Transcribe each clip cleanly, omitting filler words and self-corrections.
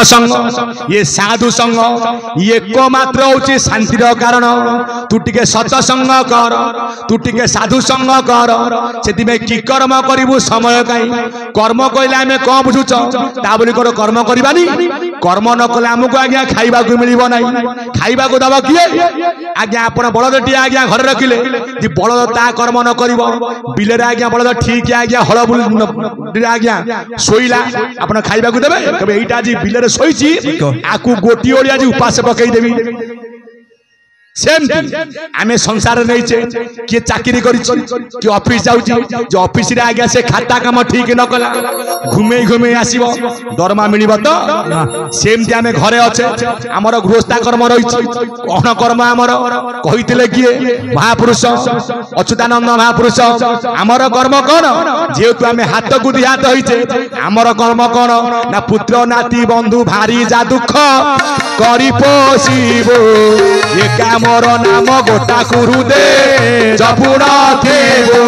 संग ये साधु संग ये को मात्र होची शांतिर कारण। तू टिके सत्संग कर, तू टिके साधु संग कर, सेति में की कर्म करिवु समय काई। कर्म कहले आमे को बुझुच ता बोली कर कर्म करबानी, कर्म न कले हमको आज्ञा खाइबा को मिलिबो नै। खाइबा को दबा किए आज्ञा आपण बलदटी आज्ञा घर रखिले जे बलद ता कर्म न करिवो बिले रे आज्ञा बलद ठीक आज्ञा हळ बुल आज्ञा सोइला आपण खाइबा को देबे कबे एटा जी बिले सोईची आकु गोटी ओली आज उपास पकई देबी। सेम आमे संसार नहीं छे कि चाकरी करी कि ऑफिस जाउची जो ऑफिस रे आगे से खाता काम ठीक न कला घुमे घुमे आसीबो दरमा मिलिबो तो सेम आमे घरे अच्छे हमर गृहस्था कर्म रही कोन कर्म हमर कहितले किए महापुरुष अच्युतानंद महापुरुष हमर कर्म कोन जेतु आमे हाथ गुदी हाथ होइछे हमर कर्म कोन ना पुत्र नाती बंधु भारी जा दुख करी पोसीबो ये काम मोर नाम गोटा कुरु दे जपुण थेबो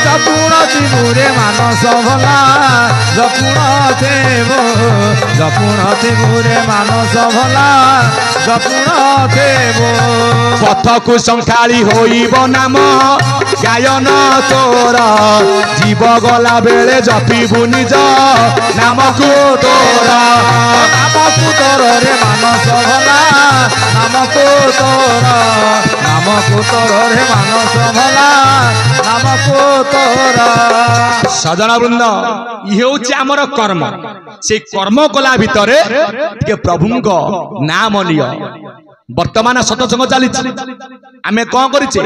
जपुण थिबुरे मानस भला जपुण थेबो जपुण थिबुरे मानस भला जपुण थेबो पथ को संखाली होइबो नाम गायन तोर जीव गला बेले जपिबु निज नाम को तोर रे मानस भला नाम को तोर नाम को तोर रे मानस भला नाम को तोर। सजन वृंद ये होची हमर कर्म से कर्म कला भितरे के प्रभुंको नाम लियो। वर्तमान सत्संग चली आमे कौन करिचे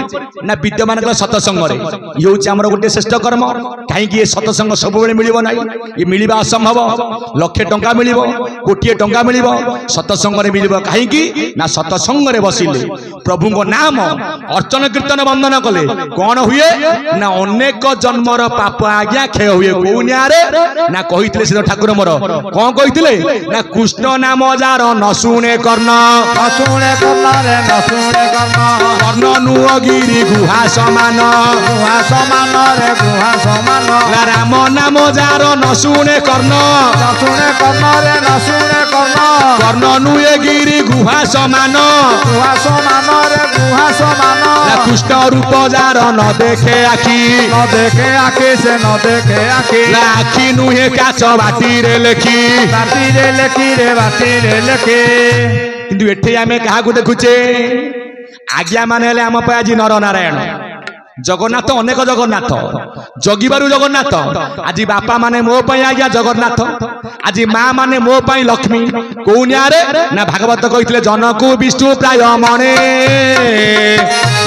ना विद्यमान सत्संग रे ये होची हमर गोटे श्रेष्ठ कर्म। काहे कि ये सत्संग सब बेले मिलिबो नै, ये मिलिबा असंभव। लक्षे टंका मिलिबो, कोटिए टंका मिलिबो, सत्संग रे मिलिबो काहे कि ना सत्संग रे बसिले प्रभुको नाम अर्चन कीर्तन वंदन कले कौन हुए ना अनेक जन्मर पाप आज्ञा क्षय हुए। कोनिया रे ना कहितले से ठाकुर मोर कौन कहितले ना कृष्ण नाम जार न सुने कर्ण न सुने कर्ण रे न सुने कर्ण कर्ण नुगिरी गुहा समान गुहा समान रे गुहा समान राम नाम जार न सुने कर्ण न सुने कर्ण रे न सुने कर्ण कर्ण नुगिरी गुहा समान गुहा समान रे गुहा समान कृष्ण रूप जार न देखे आखि न देखे आखि से न देखे आखि आखि नुहे काच बाटी रे लेखी रे बाटी रे लेखी किंतु एठे आमे कहा को देखुचे आज्ञा माने हेले आम पे आज नर नारायण जगन्नाथ अनेक जगन्नाथ जगिबारु जगन्नाथ आज बापा माने मो पई आज्ञा जगन्नाथ आज माँ माने मो पई लक्ष्मी कोनिया रे ना भागवत कहितले जनकु विष्णु प्राय मणे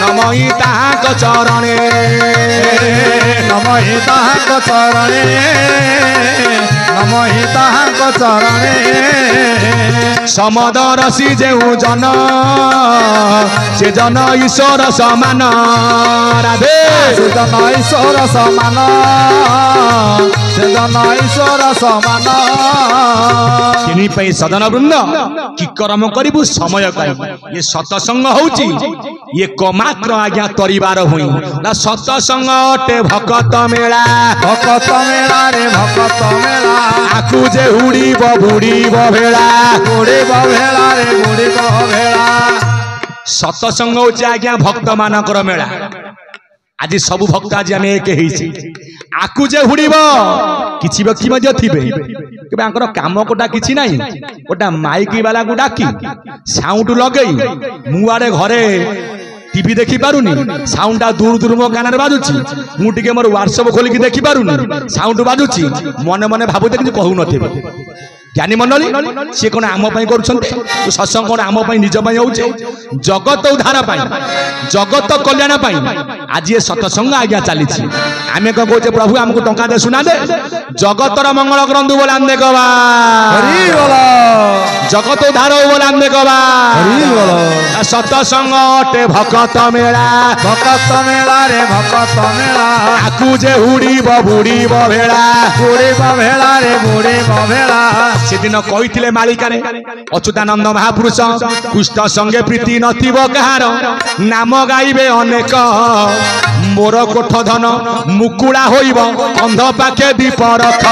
नमहि ताहाक चरणे नमहि ताहाक चरणे नमहि ताहाक चरणे समदरसी जेउ जन से जन ईश्वर समान राधे से जन ईश्वर समान से जन ईश्वर समान किनी पई सदन वृंद की कर्म करिबु समय काई। ये सत्संग होची ये कमात्र आज्ञा तरिबार होई ना सत्संग अटे भक्त मेला रे भक्त मेला आकु जे हुड़ीब बुड़ीब भेला बुड़ीब भेला रे बुड़ीब भेला। सत्संग होची आज्ञा भक्त मानकर मेला। आज सबु भक्त आज आमे एक हेइछि आकु जे हुड़ीब किछि व्यक्ति मध्य थिबे केबे आंकर काम कोटा किछि नाही ओटा माइक वाला को डाकी साउंड लगेई मुआरे घरे टीवी देखी पारुनी साउंड दूर दूर मो कान रे बाजुची मु टिके मोर व्हाट्सएप खोली की देखी पारुनी साउंड बाजुची मने मने भाबुते कि कहू नथिबे ज्ञानी मंडली से कोन आम पई करूछन्ते तो सत्संग कोन आम पई निज पई होउछे जगत उद्धार पई जगत कल्याण पई आज ये सत्संग आज्ञा चली छी आमे को कहूचे प्रभु हमको टंका दे सुना दे जगतर मंगल ग्रंथु बोलान दे कबा हरि बोला जगत उद्धार हो बोलान दे कबा हरि बोला सत्संग अटे भक्त मेला रे भक्त मेला आकु जे हुड़ीब बुड़ीब भेला रे बुड़ीब भेला सेदिन कही मालिकाने अच्युतानंद महापुरुष कृष्ण संगे प्रीति नथिब कहार नाम गाइबे अनेक मोर कोठ धन मुकुड़ा होइब अंध पाखे दीप रख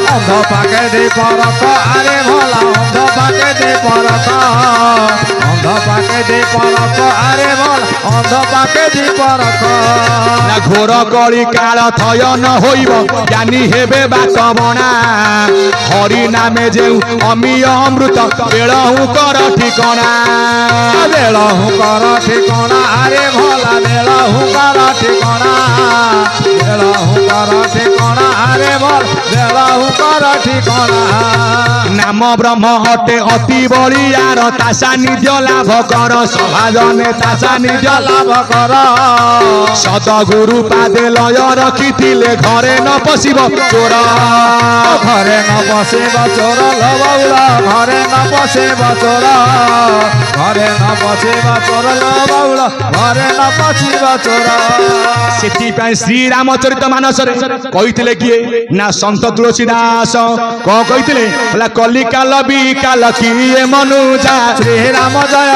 अंध पाके दीप रख अरे भला अंध पाके दीप रख अंध पाके दीप रख अरे भला अंध पाके दीप रख ना घोर कली काल थय न होइब ज्ञानी हेबे बात बणा हरि नामे जे अमीय अमृत बेलहु कर ठिकणा बेलहु कर ठिकणा अरे भला बेलहु कर ठिकणा बेलहु कर ठिकणा अरे भला बेलहु कर ठिकणा नाम ब्रह्म हटे अति बलियार तासा निज लाभ कर सभाजने तासा निज लाभ कर सदगुरु पादे लय रखिथिले घरे न पशिब चोर घरे न पशिब चोर लबौला घरे न पशिब चोर घरे न पशिब चोर लबौला घरे न पशिब चोर सेति श्री रामचरित मानस कही किए ना संत तुलसीदास कौन कही कलिकाल बिकाल किए मनुजा श्री राम जय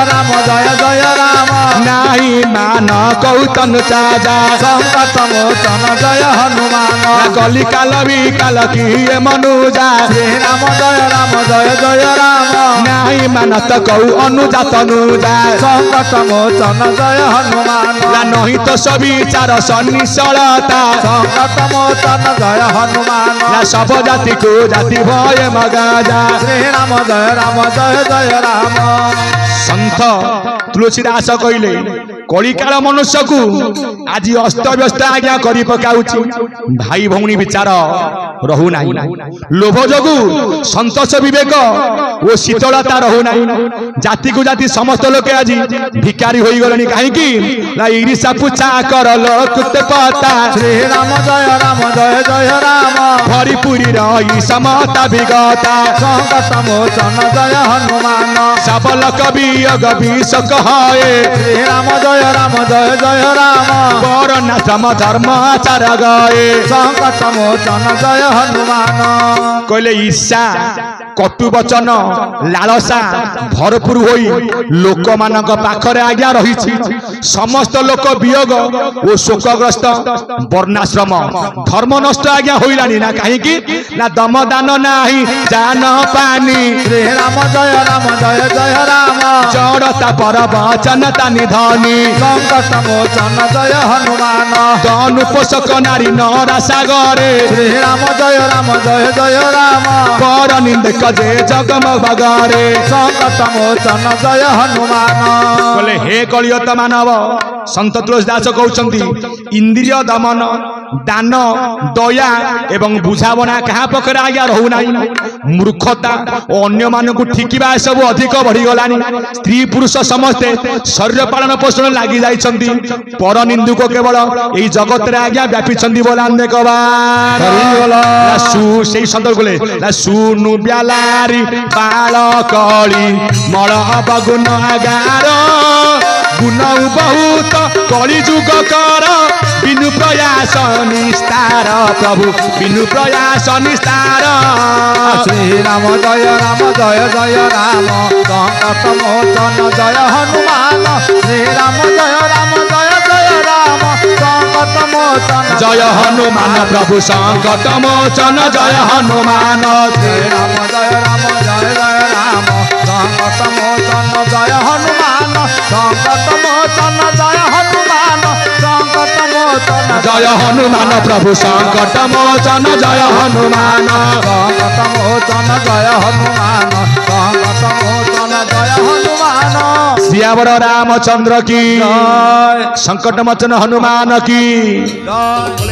जय राम नाही मान कौतन चाजा संकट मोचन जय हनुमान कलिकाल बिकाल किए मनुजा श्री राम जय जय राम नाही मान तो कौ अनुजा तनुजा संकट मोचन जय हनुमान नहीं तो सविचार सन्निसलता संकट मोचन जय हनुमान सब जाति को जाति भय मगाजा श्री राम जय जय राम संत तुलसीदास कहले कलिकाल मनुष्य को आज अस्त व्यस्त आज्ञा करी पकाउछि भाई भौणी विचार रहु नाही लोभ जोगु संतोष विवेक ओ शीतलता रहु नाही जाति को जाति समस्त लोक आज भिकारी होई गलनी काहे कि ना ईर्षा पुछा कर लोक पता श्री राम जय जय राम भरिपुरी रही समता विगता संकट मोचन जय हनुमान सबल कवि अगभीष कहे श्री राम जय राम परनाथम धर्म आचार गए संकट मोचन जय हनुमान कहले ईर्षा कटु वचन लालसा भरपूर होई लोक मानक पाखरे आज्ञा रही समस्त लोक वियोग ओ शोकग्रस्त वर्णाश्रम धर्म नष्ट आज्ञा होइलानी ना काहे कि ना दम दान नाही जान पानी श्री राम जय जय राम जड़ता पर वचन तानि धनी संकट मोचन जय हनुमान धनु पोषक नारी नरा सागरे श्री राम जय जय राम पर निंदक जे जगम बगारे संकट मोचन जय हनुमान बोले हे कलियत मानव संत तुलसीदास कहउछंती इंद्रिय दमन दान दया एवं बुझावना कहा पखरे आज्ञा रहू नाही मूर्खता और अन्य मानकु ठिकिबा सब अधिक बढ़ी गलानी स्त्री पुरुष समस्ते शरीर पालन पोषण लागि जाइछंती पर निंदुक केवल एई जगत रे आज्ञा व्यापी छंती बोलान देखबार सु सेई संत बोले सुनु ब्यालारी बाल कली मळ बगुन आगार गुणौ बहुत कली जुग कर बिनु प्रयास निस्तार प्रभु बिनु प्रयास निस्तार श्री राम जय जय राम संकट मोचन जय हनुमान श्री राम जय जय राम संकट मोचन जय हनुमान प्रभु संकट मोचन जय हनुमान श्री राम जय जय राम संकट मोचन जय हनुमान संकट मोचन जय हनुमान संकट मोचन जय हनुमान प्रभु संकट मोचन जय हनुमान संकट मोचन जय हनुमान संकट मोचन जय हनुमान सियावर रामचंद्र की संकट मोचन हनुमान की जय